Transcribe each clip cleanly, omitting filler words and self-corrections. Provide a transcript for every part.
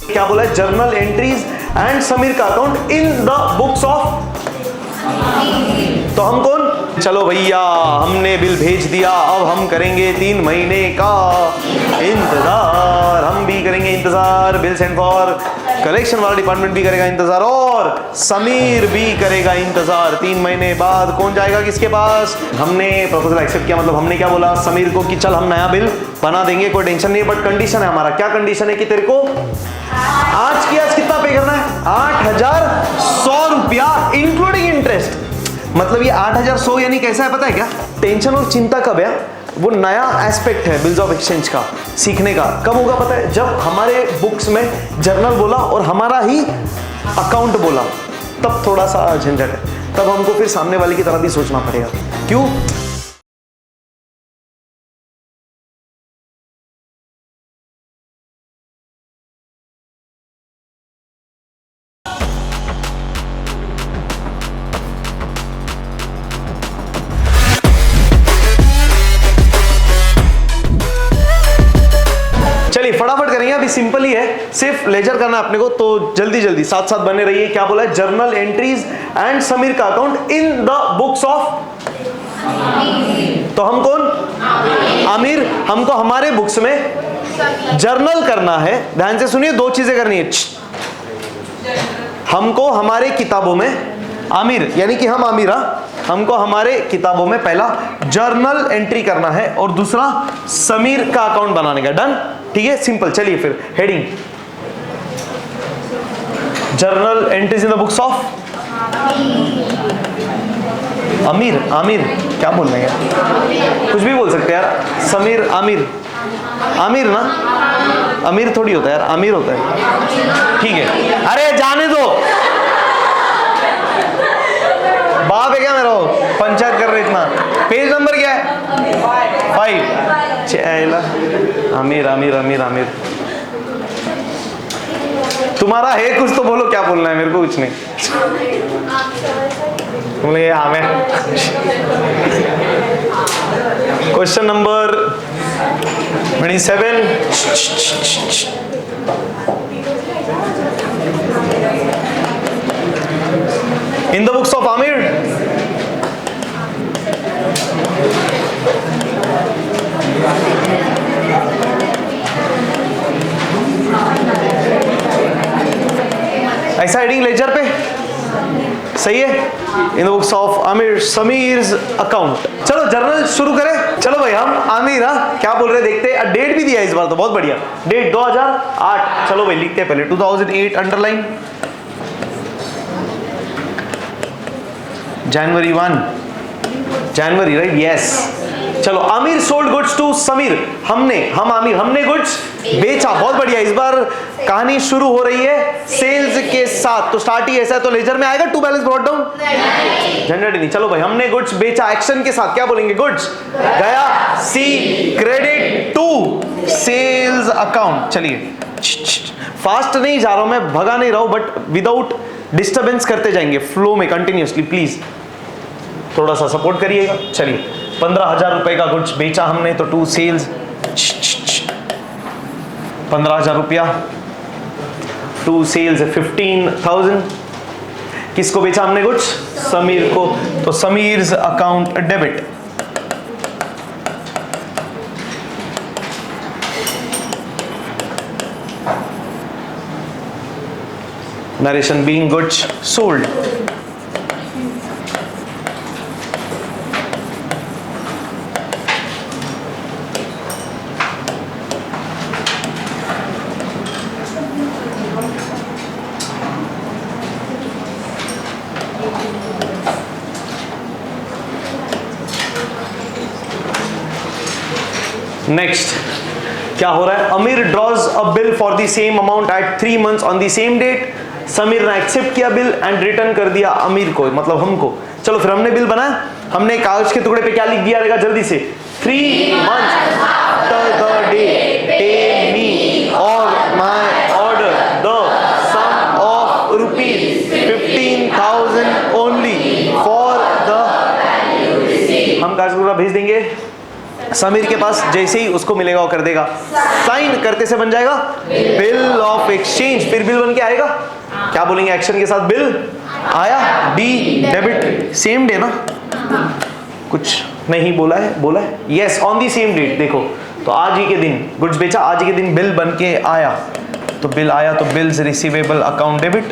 क्या बोला है? जर्नल एंट्रीज एंड समीर का account in the books of. तो हम कौन? चलो भैया, हमने बिल भेज दिया, अब हम करेंगे 3 महीने का इंतजार। हम भी करेंगे इंतजार, बिल सेंड फॉर कलेक्शन वाला डिपार्टमेंट भी करेगा इंतजार, और समीर भी करेगा इंतजार। 3 महीने बाद कौन जाएगा किसके पास? हमने प्रपोजल एक्सेप्ट किया, मतलब हमने क्या बोला समीर को कि चल हम नया बिल बना देंगे, कोई टेंशन नहीं, बट कंडीशन है हमारा। क्या कंडीशन है? कि तेरे को आज की आज कितना पे करना है? 8,100 रुपया इंक्लूडिंग इंटरेस्ट। मतलब ये 8,100 यानी कैसा है पता है क्या? टेंशन और चिंता कब है? वो नया एस्पेक्ट है बिल्स ऑफ एक्सचेंज का सीखने का। कब होगा पता है? जब हमारे बुक्स में जर्नल बोला और हमारा ही अकाउंट बोला, तब थोड़ा सा झंझट है। तब हमको फिर सामने वाले की तरह भी सोचना पड़ेगा। क्यों? चलिए फटाफट करेंगे, अभी सिंपल ही है, सिर्फ लेजर करना है अपने को, तो जल्दी जल्दी साथ साथ बने रहिए। क्या बोला है? जर्नल एंट्रीज एंड समीर का account in the books of. तो हम कौन? आमिर। हमको हमारे बुक्स में जर्नल करना है। ध्यान से सुनिए, 2 चीजें करनी है। हमको हमारे किताबों में, आमिर यानी कि हम आमिरा, हमको हमारे किताबों में पहला जर्नल एंट्री करना है और दूसरा समीर का अकाउंट बनाने का। डन? ठीक है, सिंपल। चलिए फिर heading, journal entries in the books of Aamir. Aamir क्या बोल रहे हैं? कुछ भी बोल सकते हैं यार। समीर, आमिर, आमिर ना, आमिर थोड़ी होता है यार, आमिर होता है। ठीक है, अरे जाने दो, बाप है क्या मेरा? पंचायत कर रहे इतना। पेज नंबर क्या है? 5। आमिर आमिर आमिर आमिर, तुम्हारा है कुछ तो बोलो, क्या बोलना है? मेरे को कुछ नहीं। बोले Amir. Question number 27। In the books of Amir, ऐसा हेडिंग लेजर पे सही है। In the books of Amir Sameer's account. चलो जर्नल शुरू करें। चलो भाई, हम आमिर क्या बोल रहे देखते हैं। डेट भी दिया है इस बार तो, बहुत बढ़िया। डेट 2008। चलो भाई लिखते हैं पहले 2008 अंडरलाइन। जनवरी 1, जनवरी राइट, यस। चलो, Aamir sold goods to Sameer. हमने गुड्स बेचा। बहुत बढ़िया। इस बार कहानी शुरू हो रही है सेल्स के साथ, तो स्टार्ट ही ऐसा है, तो लेजर में आएगा टू बैलेंस ब्रॉट डाउन, झंझट नहीं। चलो भाई, हमने गुड्स बेचा, एक्शन के साथ क्या बोलेंगे? गुड्स गया, सी क्रेडिट टू सेल्स अकाउंट। चलिए फास्ट नहीं जा रहा हूं मैं, भगा नहीं रहा हूं, बट विदाउट डिस्टर्बेंस करते जाएंगे फ्लो में कंटिन्यूअसली। प्लीज थोड़ा सा सपोर्ट करिएगा। चलिए, 15,000 रुपए का गुड्स बेचा हमने, तो टू सेल्स 15,000 रुपया, टू सेल्स 15,000। किसको बेचा हमने गुड्स? समीर को, तो Sameer's account debit. Narration being goods sold. Next क्या हो रहा है? Amir draws a bill for the same amount at 3 months on the same date. Sameer ने एक्सेप्ट किया बिल एंड रिटर्न कर दिया अमीर को, मतलब हमको। चलो फिर हमने बिल बनाया, हमने कागज के टुकड़े पे क्या लिख दिया रहेगा जल्दी से? 3 months after the day pay me और my order the sum of rupees 15,000 only for the. हम कागज टुकड़ा भेज देंगे समीर के पास जैसे ही उसको मिलेगा वो कर देगा, साइन करते से बन जाएगा बिल ऑफ एक्सचेंज। फिर बिल बन के आएगा, क्या बोलेंगे एक्शन के साथ, बिल आया, डी डेबिट, सेम डे ना, कुछ नहीं बोला है, yes on the same date. देखो तो आज ही के दिन गुड्स बेचा, आज ही के दिन बिल बन के आया, तो बिल आया तो bills receivable account debit,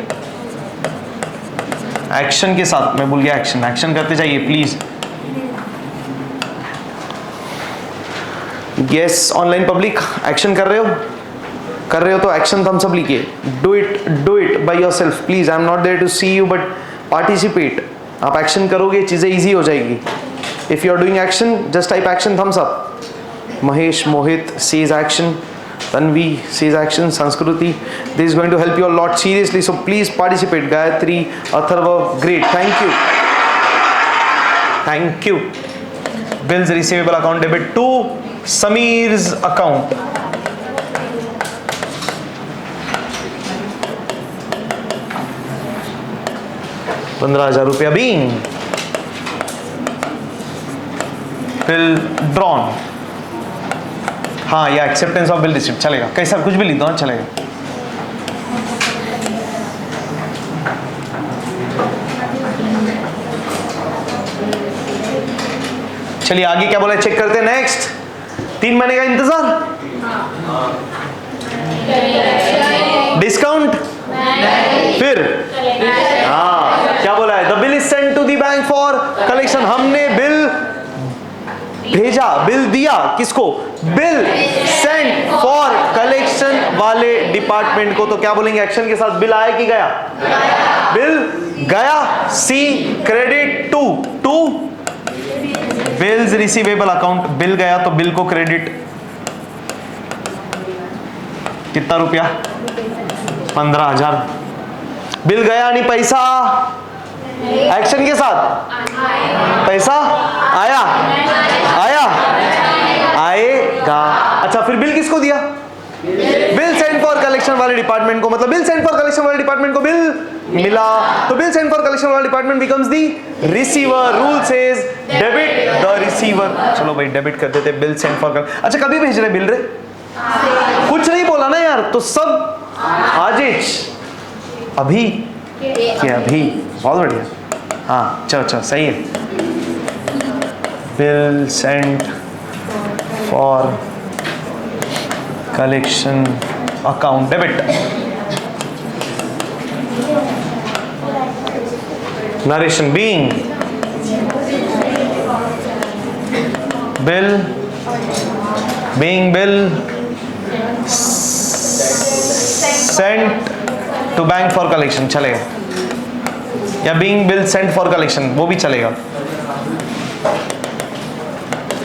action के साथ, मैं भूल गया एक्शन करते जाइए please. Yes online public action कर रहे हो तो एक्शन थम्स अप लिखिए, do it by yourself please, I am not there to see you but participate. आप एक्शन करोगे चीजें इजी हो जाएगी। If you are doing action just type action thumbs up. Mahesh Mohit sees action, Tanvi sees action, Sanskriti, this is going to help you a lot seriously, so please participate. Gayatri, Atharva, great, thank you. Bills receivable account debit to Sameer's account. ₹15,000 being bill drawn. हाँ, या acceptance of bill receipt चलेगा, कैसा कुछ भी लिख दो चलेगा। चलिए आगे क्या बोला चेक करते हैं। नेक्स्ट 3 महीने का इंतजार, डिस्काउंट, फिर हाँ क्या बोला है, the bill is sent to the bank for collection. हमने बिल भेजा, बिल दिया किसको, बिल सेंट फॉर कलेक्शन वाले डिपार्टमेंट को, तो क्या बोलेंगे एक्शन के साथ, बिल आया कि गया, बिल गया, सी credit to bills receivable account, bill गया तो बिल को क्रेडिट, कितना रुपया, 15,000। बिल गया नहीं, पैसा एक्शन के साथ, पैसा आया आएगा। अच्छा फिर बिल किसको दिया, बिल सेंट फॉर कलेक्शन वाले डिपार्टमेंट को, मतलब बिल सेंट फॉर कलेक्शन वाले डिपार्टमेंट को बिल मिला, तो बिल सेंट फॉर कलेक्शन वाला department becomes the receiver. Rule says debit the receiver. चलो भाई डेबिट कर देते, बिल सेंट फॉर। अच्छा कभी भेज रहे बिल रे, कुछ नहीं बोला ना यार, तो सब आजिज अभी क्या, अभी बहुत बढ़िया। हाँ चलो सही है, bill sent for collection account debit. Narration being bill sent to bank for collection चलेगा, या being bill sent for collection वो भी चलेगा।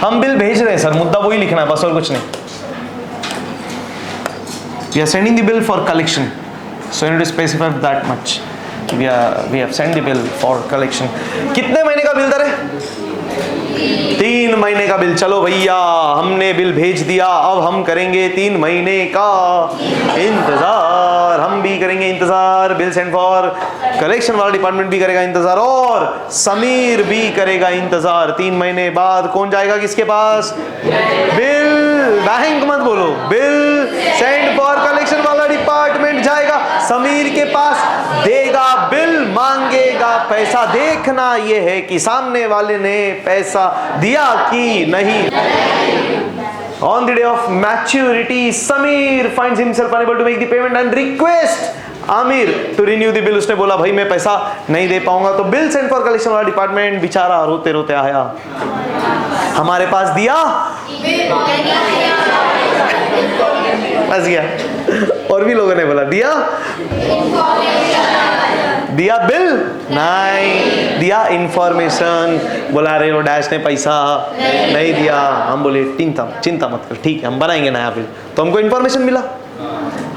हम बिल भेज रहे हैं सर, मुद्दा वही लिखना है बस और कुछ नहीं। We are sending the bill for collection, so you need to specify that much. We have sent the bill for collection. कितने महीने का बिल दर है, 3 महीने का बिल। चलो भैया हमने बिल भेज दिया, अब हम करेंगे 3 महीने का इंतजार, हम भी करेंगे इंतजार, बिल सेंट फॉर कलेक्शन वाला डिपार्टमेंट भी करेगा इंतजार, और समीर भी करेगा इंतजार। 3 महीने बाद कौन जाएगा किसके पास, बिल, बैंक मत बोलो, बिल सेंट फॉर कलेक्शन वाला डिपार्टमेंट जाएगा समीर के पास, देगा बिल, मांगेगा पैसा। देखना ये है कि सामने वाले ने पैसा दिया कि नहीं। On the day of maturity, Sameer finds himself unable to make the payment and request Amir to renew the bill. उसने बोला भाई मैं पैसा नहीं दे पाऊंगा, तो बिल सेंट फॉर कलेक्शन वाला डिपार्टमेंट बेचारा रोते रोते आया हमारे पास, दिया बस गया। और भी लोगों ने बोला दिया बिल नहीं दिया, इंफॉर्मेशन बोला रहे हो डैश ने पैसा नहीं दिया। हम बोले चिंता मत कर, ठीक है हम बनाएंगे नया बिल। तो हमको इंफॉर्मेशन मिला,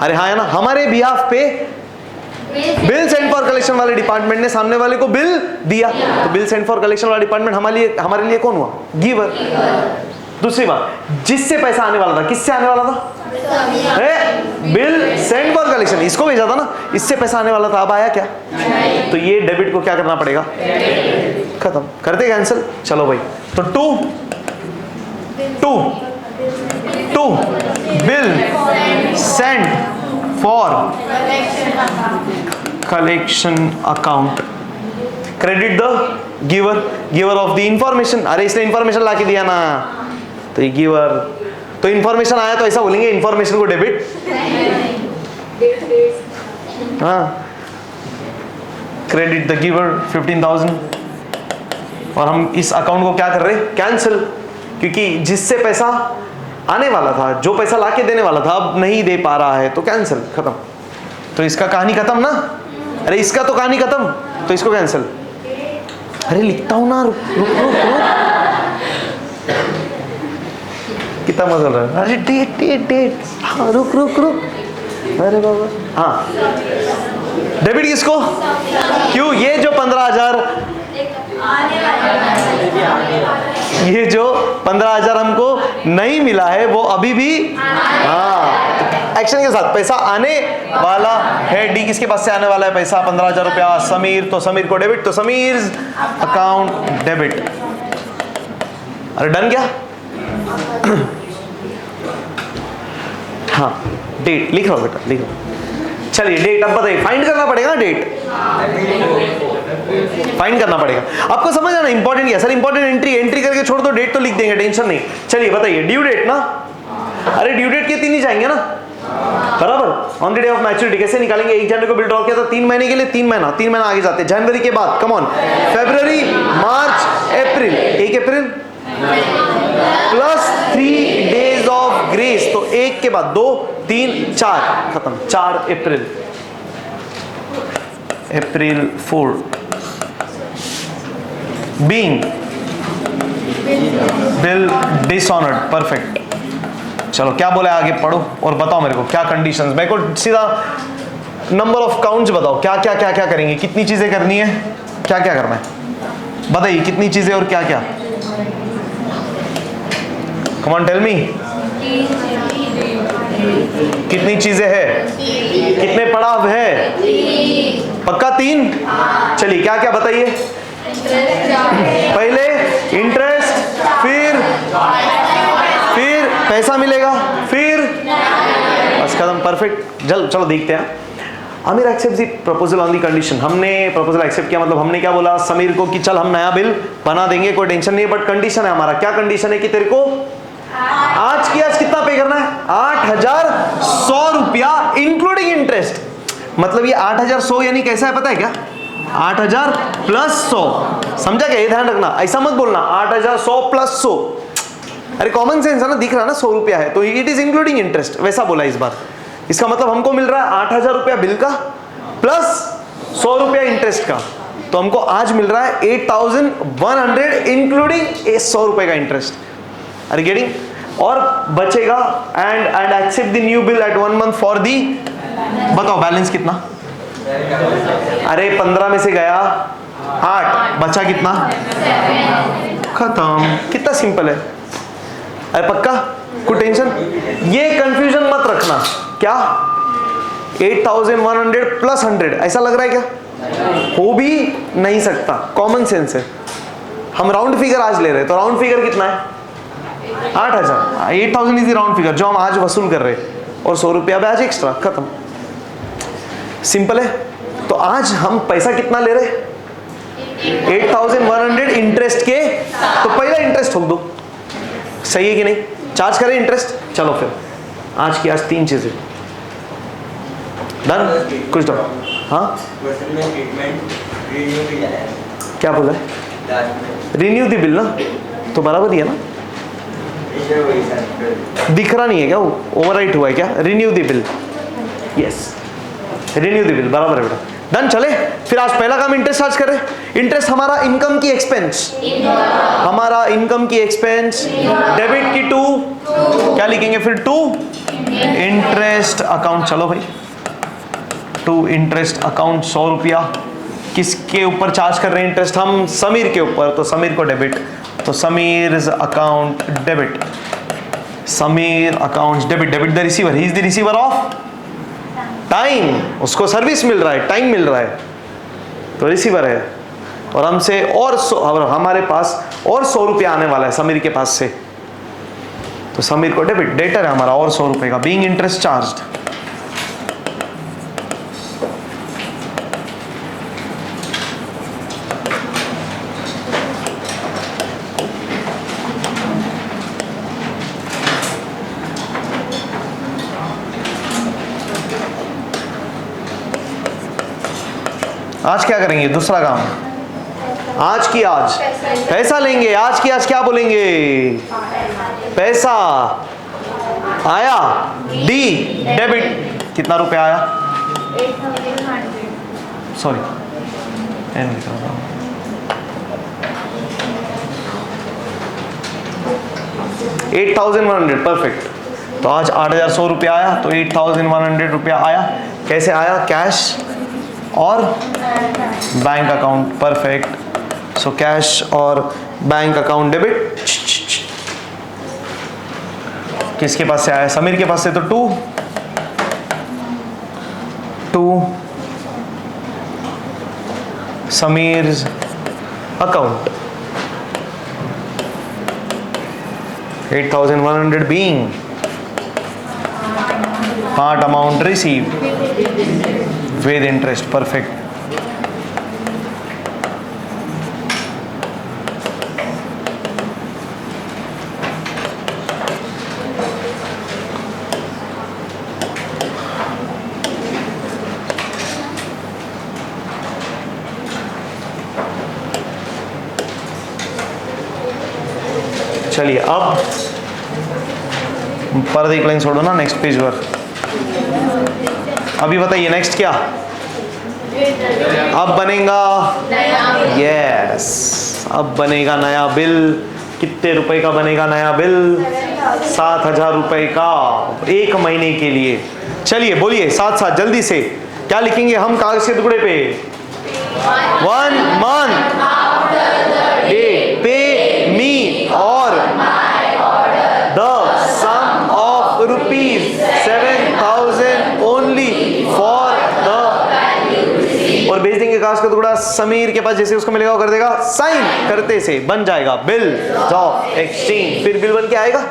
अरे हाँ है ना, हमारे बिहाफ पे बिल सेंट फॉर कलेक्शन वाले डिपार्टमेंट ने सामने वाले को बिल दिया, तो बिल सेंट फॉर कलेक्शन वाला डिपार्टमेंट हमारे लिए कौन हुआ, गिवर। दूसरी बात, जिससे पैसा आने वाला था, किससे आने वाला था, बिल सेंट फॉर कलेक्शन, इसको भेजा था ना, इससे पैसा आने वाला था, अब आया क्या, तो ये डेबिट को क्या करना पड़ेगा, खत्म करते कैंसिल। चलो भाई, तो 2 to bill sent for collection account, credit the giver of the information. अरे इसने इंफॉर्मेशन ला के दिया ना, तो ये गिवर, तो इंफॉर्मेशन आया तो ऐसा बोलेंगे इंफॉर्मेशन को डेबिट। हाँ, क्रेडिट द गिवर 15,000। और हम इस अकाउंट को क्या कर रहे हैं, कैंसिल, क्योंकि जिससे पैसा आने वाला था, जो पैसा लाके देने वाला था, अब नहीं दे पा रहा है, तो कैंसिल, खत्म। तो इसका कहानी खत्म ना। अरे इसका तो कहानी खत्म, तो इसको कैंसिल। अरे लिखता हूं ना, रुक कितना मजा रहा है। अरे डेट, हाँ रुक। अरे बाबा, हाँ डेबिट किसको, क्यों, ये जो 15,000 हमको नहीं मिला है, वो अभी भी, हाँ एक्शन के साथ पैसा आने वाला है। डी किसके पास से आने वाला है पैसा, 15,000 रुपया, समीर, तो समीर को डेबिट, तो समीर अकाउंट डेबिट। अरे डन क्या, हाँ डेट लिख रहा हूं बेटा, लिख रहा हूं। चलिए डेट, अब बताइए, फाइंड करना पड़ेगा डेट, फाइंड करना पड़ेगा आपको, समझ आना इंपॉर्टेंट क्या सर, इंपॉर्टेंट एंट्री करके छोड़ दो, डेट तो लिख देंगे, टेंशन नहीं। चलिए बताइए, ड्यू डेट ना, अरे ड्यू डेट के 3 ही जाएंगे ना, बराबर। On the day of maturity कैसे निकालेंगे, 1 जनवरी को बिल ड्रॉ किया था, 3 महीने के लिए 3 महीना आगे जाते, जनवरी के बाद, come on, February, March, April, 1 April plus 3 days of grace, तो 1 के बाद 2, 3, 4, खत्म, 4 अप्रैल, अप्रैल 4 बीइंग बिल डिसऑनर्ड, परफेक्ट। चलो क्या बोला आगे, पढ़ो और बताओ मेरे को क्या कंडीशंस, मेरे को सीधा नंबर ऑफ काउंट्स बताओ, क्या करेंगे, कितनी चीजें करनी है, क्या करना है, बताइए कितनी चीजें और क्या, कम ऑन टेल मी, कितनी चीजें है, कितने पड़ाव है, पक्का 3। चलिए क्या बताइए, पहले इंटरेस्ट, फिर पैसा मिलेगा, फिर बस खत्म, परफेक्ट। चलो देखते हैं। Aamir accept the proposal on the condition, हमने प्रपोजल एक्सेप्ट किया, मतलब हमने क्या बोला समीर को कि चल हम नया बिल बना देंगे, कोई टेंशन नहीं है, बट कंडीशन है हमारा, क्या कंडीशन है कि तेरे को आज कितना पे करना है, 8,100 रुपया इंक्लूडिंग इंटरेस्ट। मतलब ये 8,100 यानी कैसा है पता है क्या, 8,000 प्लस 100, समझा क्या, ये ध्यान रखना, ऐसा मत बोलना 8,100 प्लस 100, अरे कॉमन सेंस है ना, दिख रहा ना 100 रुपया है, तो इट इज इंक्लूडिंग इंटरेस्ट, वैसा बोला इस बार। इसका मतलब हमको मिल रहा है 8,000 रुपया बिल का प्लस 100 रुपया इंटरेस्ट का, तो हमको आज मिल रहा है 8,100 इंक्लूडिंग 100 रुपए का इंटरेस्ट, आर गेटिंग। और बचेगा and accept the new bill at 1 month for the, बताओ बैलेंस कितना, अरे 15 में से गया 8, बचा कितना, खत्म, कितना सिंपल है, अरे पक्का, कोई टेंशन, ये कंफ्यूजन मत रखना, क्या 8,100 प्लस 100 ऐसा लग रहा है क्या, हो भी नहीं सकता, कॉमन सेंस है। हम राउंड फिगर आज ले रहे हैं, तो राउंड फिगर कितना है 8,000, 8,000 इज राउंड फिगर जो हम आज वसूल कर रहे हैं, और 100 रुपया ब्याज एक्स्ट्रा, खत्म, सिंपल है। तो आज हम पैसा कितना ले रहे हैं 8,100 इंटरेस्ट के, तो पहला इंटरेस्ट ठोक दो, सही है कि नहीं, चार्ज करें इंटरेस्ट। चलो फिर आज की 3 चीजें डन, कुछ तो हाँ क्या बोला है, रिन्यू द बिल ना, तो बराबर ही है ना, दिख रहा नहीं है क्या, ओवरराइट हुआ है क्या, renew the bill, yes renew the bill, बराबर है बेटा, डन। चले फिर आज पहला काम इंटरेस्ट चार्ज करें, इंटरेस्ट हमारा इनकम की एक्सपेंस, हमारा इनकम की एक्सपेंस, डेबिट की 2, क्या लिखेंगे फिर 2 इंटरेस्ट अकाउंट, चलो भाई 2 इंटरेस्ट अकाउंट 100 रुपया, किसके ऊपर चार्ज कर रहे हैं इंटरेस्ट, हम समीर के ऊपर, तो समीर को डेबिट, तो Sameer account debit, Sameer account debit, debit the receiver, he is the receiver of time, उसको सर्विस मिल रहा है, टाइम मिल रहा है, तो रिसीवर है, और हमसे और हमारे पास और 100 रुपया आने वाला है समीर के पास से, तो समीर को डेबिट, डेटर है हमारा और 100 रुपए का, बीइंग इंटरेस्ट चार्ज्ड। आज क्या करेंगे, दूसरा काम, आज की आज पैसा लेंगे। आज की आज क्या बोलेंगे, पैसा आया, डी डेबिट। कितना रुपया आया, सॉरी 8,100, परफेक्ट। तो आज 8,100 रुपया आया, तो 8,100 रुपया आया। कैसे आया, कैश और bank account, perfect. So cash और बैंक अकाउंट डेबिट। किसके पास से आया, समीर के पास से, तो to Sameer account. 8,100 being part amount received with interest, perfect। चलिए अब पर्दे की लाइन छोड़ो ना, नेक्स्ट पेज पर। अभी बताइए नेक्स्ट क्या, अब बनेगा, यस, अब बनेगा नया बिल। कितने रुपए का बनेगा नया बिल, 7,000 रुपए का, 1 महीने के लिए। चलिए बोलिए साथ साथ जल्दी से, क्या लिखेंगे हम कागज के टुकड़े पे, 1 month पे मी और the sum of rupees 7,000 only for the, और भेज देंगे कागज का टुकड़ा समीर के पास। जैसे उसको मिलेगा वो कर देगा साइन, करते से बन जाएगा बिल ऑफ एक्सचेंज। फिर बिल बन के आएगा,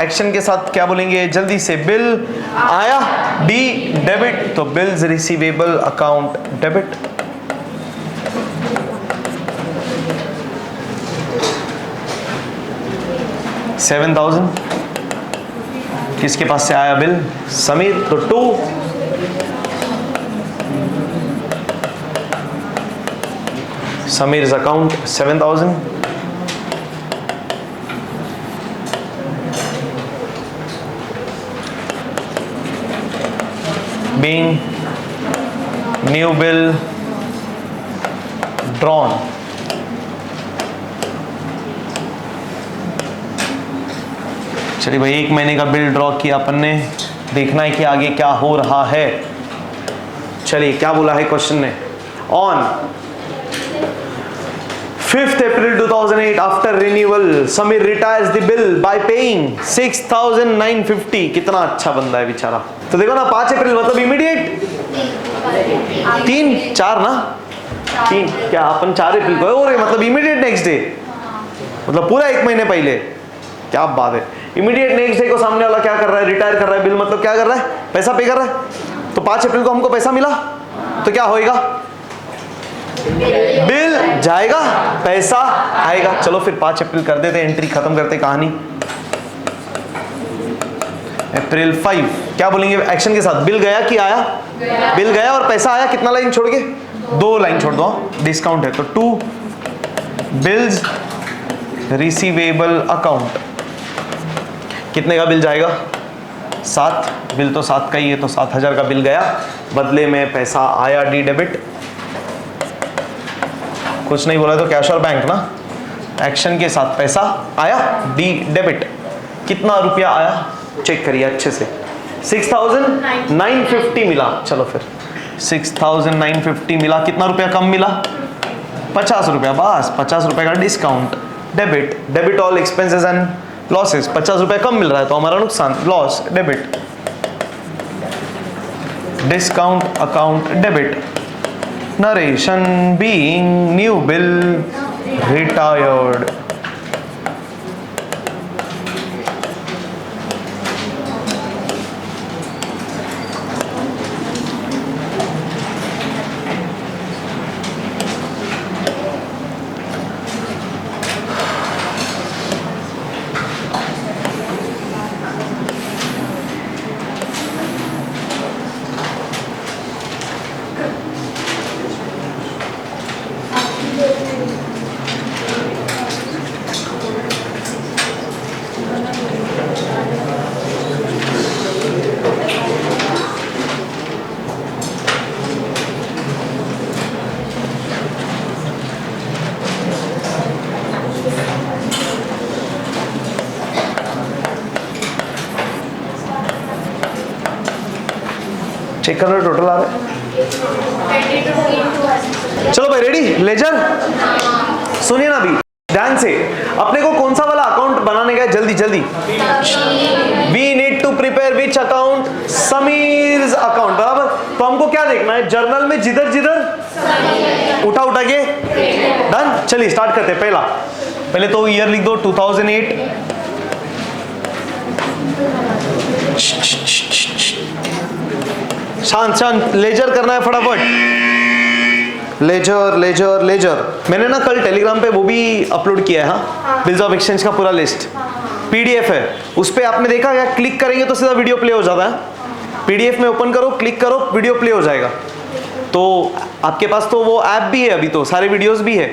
एक्शन के साथ क्या बोलेंगे जल्दी से, बिल आया, डी डेबिट, तो बिल्स रिसीवेबल अकाउंट डेबिट। $7,000 किसके पास से आया बिल, समीर, तो 2 Sameers account 7,000। being new bill drawn, चलिए भाई 1 महीने का बिल ड्रॉ किया अपन ने, देखना है कि आगे क्या हो रहा है। चलिए क्या बोला है क्वेश्चन ने, on 5th April 2008 after renewal Sameer retires the bill bye paying 6,950। कितना अच्छा बंदा है बेचारा। तो देखो ना 5 अप्रैल मतलब इमीडिएट, 4 ना, 3 क्या अपन 4 अप्रैल को और मतलब इमीडिएट नेक्स्ट डे, मतलब पूरा 1 महीने पहले। क्या बात है, इमीडिएट नेक्स्ट डे को सामने वाला क्या कर रहा है, रिटायर कर रहा है। बिल मतलब क्या कर रहा है, पैसा पे कर रहा है। तो 5 अप्रैल को हमको पैसा मिला, तो क्या होएगा, बिल जाएगा, पैसा आएगा। चलो फिर 5 अप्रैल कर देते, एंट्री खत्म करते कहानी। अप्रैल 5 क्या बोलेंगे एक्शन के साथ, बिल गया कि आया, बिल गया और पैसा आया। कितना लाइन छोड़ के, 2 लाइन छोड़ दो, डिस्काउंट है तो 2 बिल्स रिसीवेबल अकाउंट। कितने का बिल जाएगा, 7, बिल तो 7 का ही है, तो 7,000 का बिल गया, बदले में पैसा आया, डी डेबिट। कुछ नहीं बोला तो कैश और बैंक ना, एक्शन के साथ पैसा आया, डी डेबिट। कितना रुपया आया चेक करिए अच्छे से, 6,950 मिला। चलो फिर 6,950 मिला, कितना रुपया कम मिला, 50 रुपया, बस 50 रुपये का discount, debit. Debit all expenses and losses, 50 रुपये कम मिल रहा है तो हमारा नुकसान, loss, debit. Discount account debit. Narration being new bill retired. Check करना टोटल आ रहा है। चलो भाई रेडी, लेजर सुनिए ना अभी ध्यान से, अपने को कौन सा वाला अकाउंट बनाने का है, जल्दी जल्दी। We need to prepare which account, Sameer's account, बराबर। तो हमको क्या देखना है, जर्नल में जिधर जिधर उठा उठा के डन। चलिए स्टार्ट करते हैं। पहले तो ईयर लिख दो 2008। शांत शांत, लेजर करना है फटाफट, लेजर लेजर लेजर। मैंने ना कल टेलीग्राम पे वो भी अपलोड किया है, हाँ, बिल्स ऑफ एक्सचेंज का पूरा लिस्ट पीडीएफ है। उस पे आपने देखा क्या, क्लिक करेंगे तो सीधा वीडियो प्ले हो जाता है। पीडीएफ में ओपन करो, क्लिक करो, वीडियो प्ले हो जाएगा। तो आपके पास तो वो ऐप भी है, अभी तो सारे वीडियोस भी है,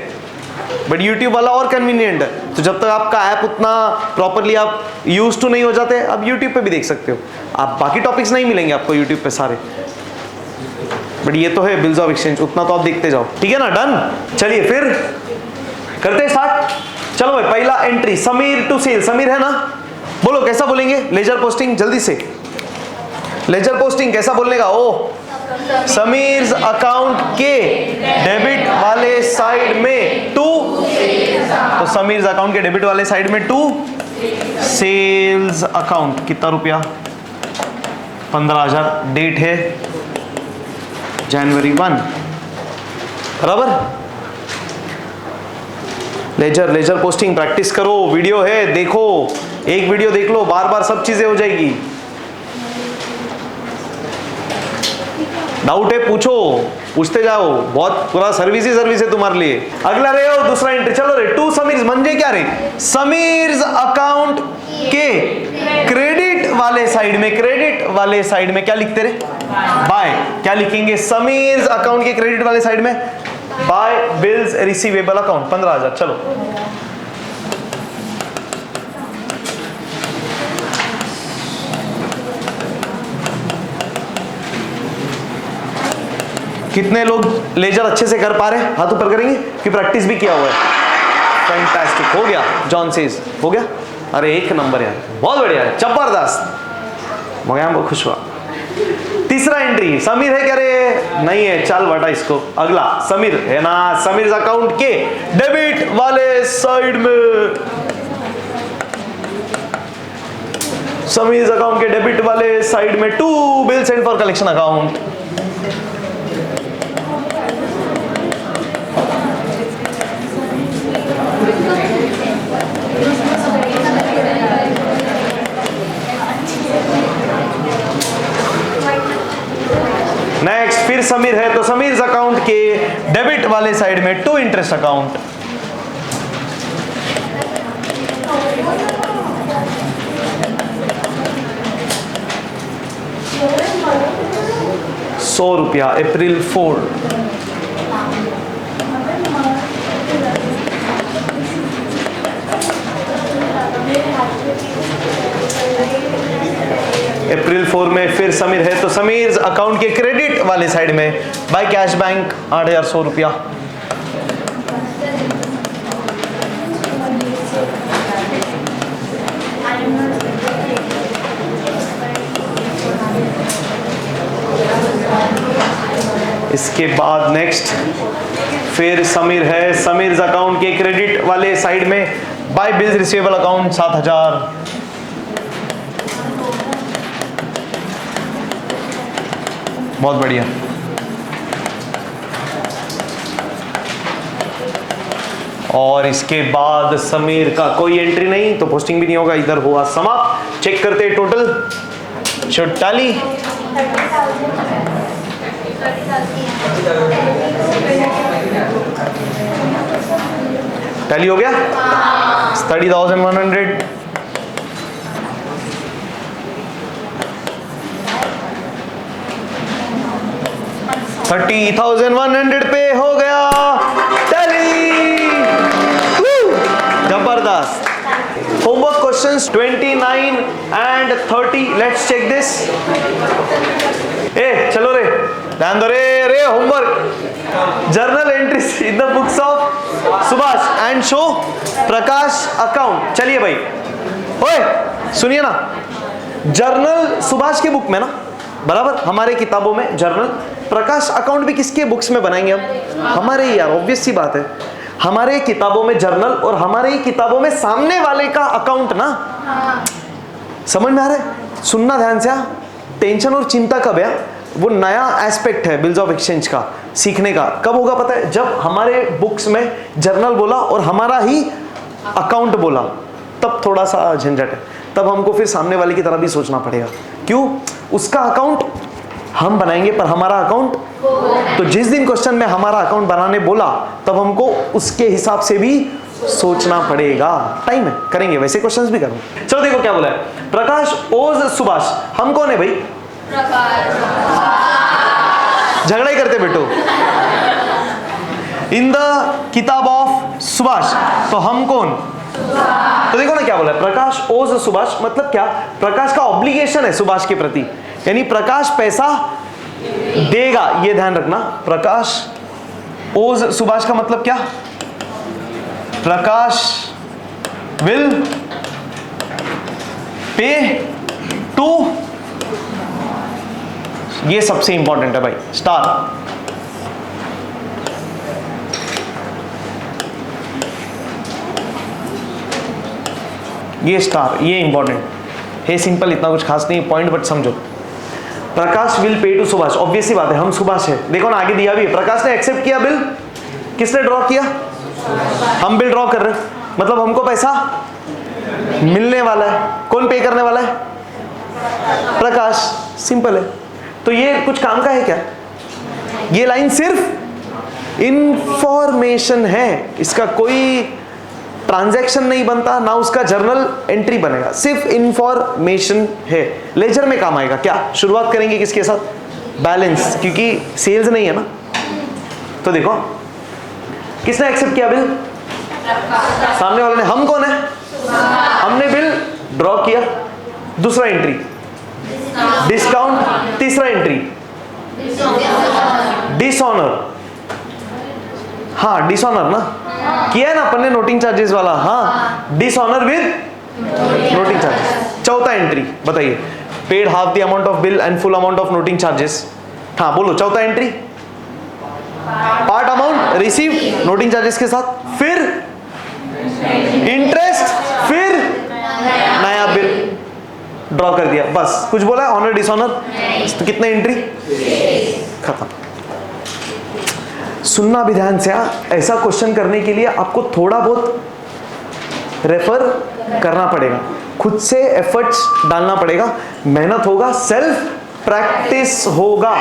बट यूट्यूब वाला और कन्वीनियंट है। तो जब तक आपका ऐप उतना प्रॉपरली आप यूज टू नहीं हो जाते, आप यूट्यूब पे भी देख सकते हो। आप बाकी टॉपिक्स नहीं मिलेंगे आपको यूट्यूब पे सारे, बट ये तो है बिल्स ऑफ एक्सचेंज, उतना तो आप देखते जाओ, ठीक है ना। डन, चलिए फिर करते हैं स्टार्ट। चलो भाई, पहला entry Sameer to sale. Sameer है ना, बोलो कैसा बोलेंगे, लेजर पोस्टिंग, जल्दी से लेजर पोस्टिंग कैसा बोलने का। ओ समीर्स अकाउंट के डेबिट वाले साइड में टू, तो समीर्स अकाउंट के डेबिट वाले साइड में टू सेल्स अकाउंट। कितना रुपया, 15,000। डेट है जनवरी 1, बराबर। लेजर लेजर पोस्टिंग प्रैक्टिस करो, वीडियो है देखो, एक वीडियो देख लो, बार बार सब चीजें हो जाएगी। डाउट है पूछो, पूछते जाओ, बहुत पूरा सर्विस ही सर्विस है तुम्हारे लिए। अगला रे हो दूसरा एंट्री, चलो रे टू समीर्स, मंजे क्या रे, समीर्स अकाउंट के क्रेडिट वाले साइड में, क्रेडिट वाले साइड में क्या लिखते रे, बाय। क्या लिखेंगे, समीर्स अकाउंट के क्रेडिट वाले साइड में बाय बिल्स रिसीवेबल अकाउंट 15,000। चलो कितने लोग लेजर अच्छे से कर पा रहे हैं, हाथ ऊपर करेंगे कि प्रैक्टिस भी किया हुआ है। फैंटास्टिक, हो गया। जॉन सेज हो गया, अरे एक नंबर यार, बहुत बढ़िया है, जबरदस्त, मैं बहुत खुश हुआ। तीसरा एंट्री समीर है क्या रे, नहीं है, चल बटा इसको। अगला समीर है ना, समीर अकाउंट के डेबिट वाले साइड में, समीर अकाउंट के डेबिट वाले साइड में to bill send for collection account. Next फिर समीर है तो समीर अकाउंट के डेबिट वाले साइड में to interest account. ₹100 April 4। April 4 में फिर समीर है तो समीर अकाउंट के क्रेडिट वाले साइड में बाय कैश बैंक ₹8,100। इसके बाद नेक्स्ट फिर समीर है, समीर अकाउंट के क्रेडिट वाले साइड में बाय बिल्स रिसीवेबल अकाउंट 7,000। बहुत बढ़िया। और इसके बाद समीर का कोई एंट्री नहीं तो पोस्टिंग भी नहीं होगा, इधर हुआ समाप्त। चेक करते हैं टोटल, शुड टैली। टैली हो गया 30,100। 30,100 पे हो गया टैली। जबरदस्त। Homework questions 29 and 30, let's check this. ए चलो रे, ध्यान दो रे homework. Journal entries in the books of Subhash and show Prakash account. चलिए भाई, ओए सुनिए ना, जर्नल सुभाष की बुक में ना बराबर, हमारे किताबों में जर्नल। प्रकाश अकाउंट भी किसके बुक्स में बनाएंगे हम? हमारे ही यार, ऑब्वियस सी बात है। हमारे किताबों में जर्नल और हमारे ही किताबों में सामने वाले का अकाउंट ना। समझ में आ रहा है? सुनना ध्यान से। टेंशन और चिंता कब है? वो नया एस्पेक्ट है बिल्स ऑफ एक्सचेंज का, सीखने का। कब होगा पता है? जब हमारे बुक्स में जर्नल बोला और हमारा ही अकाउंट बोला, तब थोड़ा सा झंझट है। तब हमको फिर सामने वाले की तरह भी सोचना पड़ेगा। क्यों? उसका अकाउंट हम बनाएंगे पर हमारा अकाउंट, तो जिस दिन क्वेश्चन में हमारा अकाउंट बनाने बोला तब हमको उसके हिसाब से भी सोचना पड़ेगा। टाइम है, करेंगे, वैसे क्वेश्चंस भी करूंगे। चलो देखो क्या बोला है। प्रकाश ओज सुभाष। हम कौन है भाई? झगड़ा ही करते बेटो। इन द किताब ऑफ सुभाष, तो हम कौन? तो देखो ना क्या बोला है, प्रकाश ओज सुभाष। मतलब क्या? प्रकाश का ऑब्लिगेशन है सुभाष के प्रति, यानी प्रकाश पैसा देगा, ये ध्यान रखना। प्रकाश ओज सुभाष का मतलब क्या? प्रकाश विल पे टू, ये सबसे इंपॉर्टेंट है भाई, स्टार। ये स्टार, ये इंपॉर्टेंट है। सिंपल, इतना कुछ खास नहीं पॉइंट, बट समझो। Prakash will pay to Subhash, obvious सी बात है, हम सुभाष है। देखो ना आगे दिया भी है, प्रकाश ने एक्सेप्ट किया बिल। किसने ड्रॉ किया? हम बिल ड्रॉ कर रहे हैं, मतलब हमको पैसा मिलने वाला है। कौन पे करने वाला है? प्रकाश। सिंपल है। तो ये कुछ काम का है क्या? ये लाइन सिर्फ इंफॉर्मेशन है, इसका कोई ट्रांजैक्शन नहीं बनता, ना उसका जर्नल एंट्री बनेगा, सिर्फ इंफॉर्मेशन है। लेजर में काम आएगा। क्या? शुरुआत करेंगे किसके साथ? बैलेंस, क्योंकि सेल्स नहीं है ना। तो देखो किसने एक्सेप्ट किया बिल? सामने वाले ने। हम कौन है? हमने बिल ड्रॉ किया। दूसरा एंट्री डिस्काउंट, तीसरा एंट्री डिसऑनर। हाँ डिसऑनर ना किया है ना अपन ने, नोटिंग चार्जेस वाला। हाँ डिसऑनर विद नोटिंग चार्जेस। चौथा एंट्री बताइए, paid half the amount of bill and full amount of noting charges. हाँ बोलो, चौथा entry part amount receive noting charges के साथ, फिर इंटरेस्ट, फिर नया बिल ड्रॉ कर दिया। बस कुछ बोला? ऑनर डिसऑनर, तो कितने एंट्री? खत्म। सुनना भी ध्यान से। ऐसा क्वेश्चन करने के लिए आपको थोड़ा बहुत रेफर करना पड़ेगा, खुद से एफर्ट्स डालना पड़ेगा, मेहनत होगा, सेल्फ प्रैक्टिस होगा,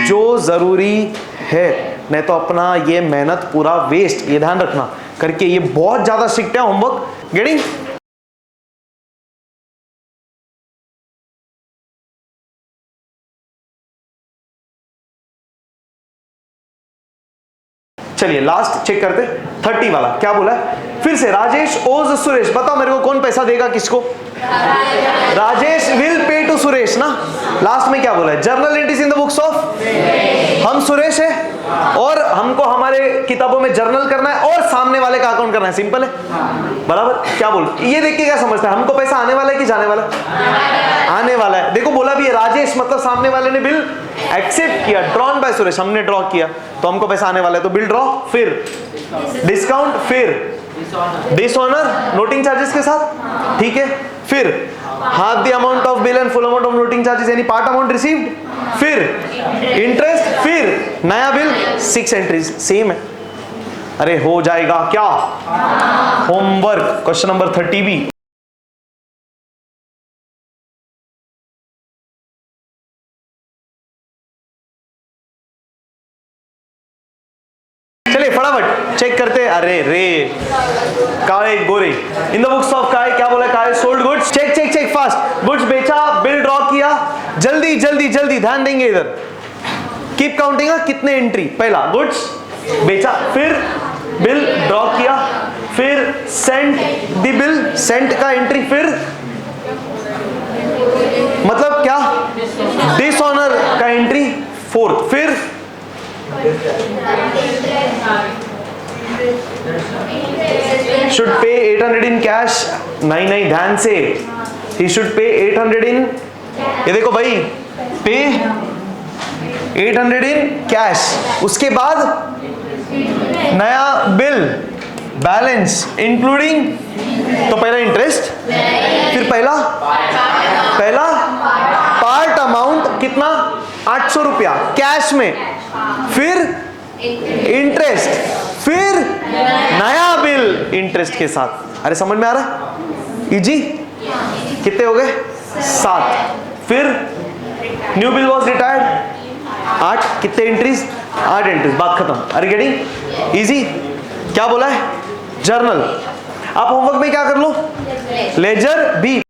जो जरूरी है। नहीं तो अपना ये मेहनत पूरा वेस्ट, ये ध्यान रखना करके। ये बहुत ज्यादा स्ट्रिक्ट है होमवर्क। गेटिंग? चलिए लास्ट चेक करते। 30 वाला क्या बोला है? फिर से राजेश ओज सुरेश। बताओ मेरे को कौन पैसा देगा किसको? Rajesh will pay to Suresh ना। लास्ट में क्या बोला है? Journal entries in the books of. हम सुरेश है और हमको हमारे किताबों में जर्नल करना है और सामने वाले का अकाउंट करना है। सिंपल है, बराबर। क्या बोल, ये देख के क्या समझता है? हमको पैसा आने वाला है कि जाने वाला है? आने वाला है। देखो बोला भी है राजेश, मतलब सामने वाले ने बिल एक्सेप्ट किया, ड्रॉन बाय सुरेश, हमने ड्रॉ किया, तो हमको पैसा आने वाला है, तो बिल ड्रॉ, फिर डिस्काउंट, फिर डिसऑनर नोटिंग चार्जेस के साथ, ठीक है, फिर half the amount of bill and full amount of noting charges यानी पार्ट अमाउंट रिसीव्ड, फिर इंटरेस्ट, फिर नया बिल। 6 एंट्रीज सेम है। अरे हो जाएगा क्या? होमवर्क। क्वेश्चन नंबर 30 भी। चलिए फटाफट चेक करते हैं। अरे रे काळे गोरे इन द बुक्स ऑफ काय, क्या बोला? Kay sold goods. Check check check fast. Goods बेचा, बिल ड्रॉ किया, जल्दी जल्दी जल्दी ध्यान देंगे इधर। Keep counting. कितने एंट्री? पहला गुड्स बेचा, फिर बिल ड्रॉ किया, फिर सेंट द बिल, सेंट का एंट्री, फिर मतलब क्या? डिसऑनर का एंट्री, फोर्थ, फिर शुड पे 800 इन कैश। नहीं नहीं ध्यान से, ही शुड पे 800 इन, ये देखो भाई पे 800 इन कैश, उसके बाद नया बिल बैलेंस इंक्लूडिंग, तो पहला इंटरेस्ट, फिर पहला पार्ट अमाउंट कितना 800 रुपया कैश में, फिर इंटरेस्ट, फिर नया बिल इंटरेस्ट के साथ। अरे समझ में आ रहा है? इजी। कितने हो गए? 7। फिर न्यू बिल वॉज रिटायर्ड 8, कितने एंट्रीज? 8 एंट्रीज, बात खत्म। अरे गेटिंग इजी? क्या बोला है? जर्नल। आप होमवर्क में क्या कर लो? Ledger B.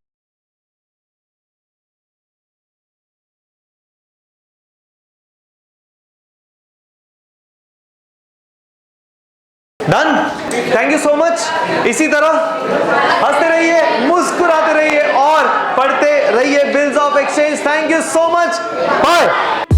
Done. Thank you so much. इसी तरह हंसते रहिए, मुस्कुराते रहिए और पढ़ते रहिए bills of exchange. Thank you so much. Bye.